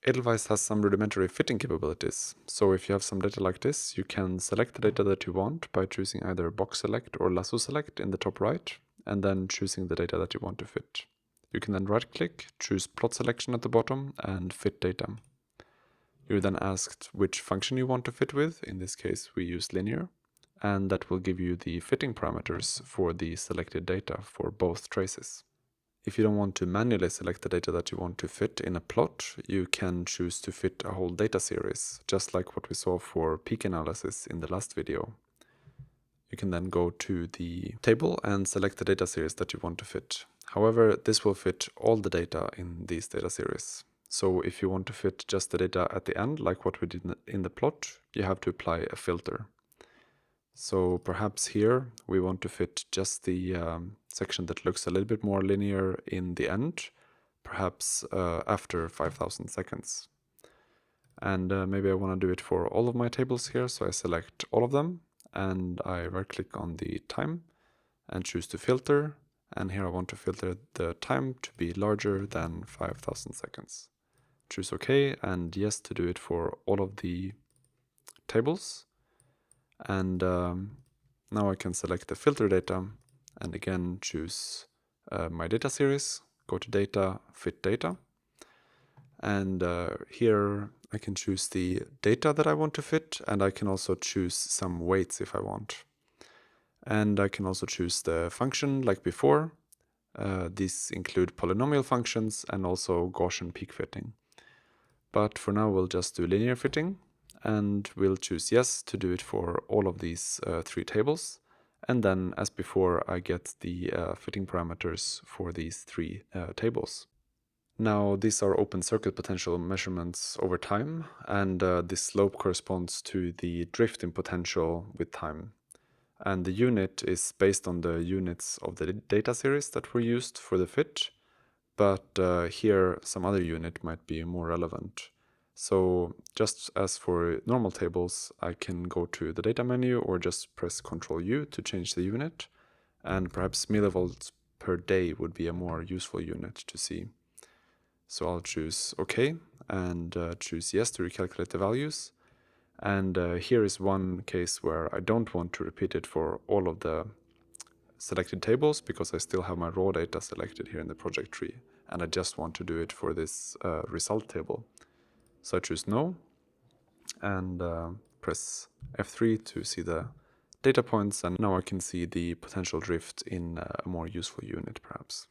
Edelweiss has some rudimentary fitting capabilities. So if you have some data like this, you can select the data that you want by choosing either box select or lasso select in the top right, and then choosing the data that you want to fit. You can then right click, choose plot selection at the bottom, and fit data. You're then asked which function you want to fit with. In this case, we use linear, and that will give you the fitting parameters for the selected data for both traces. If you don't want to manually select the data that you want to fit in a plot, you can choose to fit a whole data series, just like what we saw for peak analysis in the last video. You can then go to the table and select the data series that you want to fit. However, this will fit all the data in these data series. So if you want to fit just the data at the end, like what we did in the plot, you have to apply a filter. So perhaps here we want to fit just the section that looks a little bit more linear in the end, perhaps after 5,000 seconds. And maybe I want to do it for all of my tables here, so I select all of them, and I right click on the time and choose to filter, and here I want to filter the time to be larger than 5,000 seconds. Choose OK and yes to do it for all of the tables. And now I can select the filter data and again choose my data series, go to data, fit data. And here I can choose the data that I want to fit, and I can also choose some weights if I want. And I can also choose the function like before. These include polynomial functions and also Gaussian peak fitting. But for now we'll just do linear fitting, and we'll choose yes to do it for all of these three tables. And then, as before, I get the fitting parameters for these three tables. Now, these are open circuit potential measurements over time, and this slope corresponds to the drift in potential with time. And the unit is based on the units of the data series that were used for the fit, but here some other unit might be more relevant. So just as for normal tables, I can go to the data menu or just press Ctrl U to change the unit, and perhaps millivolts per day would be a more useful unit to see. So I'll choose OK and choose yes to recalculate the values. And here is one case where I don't want to repeat it for all of the selected tables because I still have my raw data selected here in the project tree, and I just want to do it for this result table. So I choose no and press F3 to see the data points, and now I can see the potential drift in a more useful unit perhaps.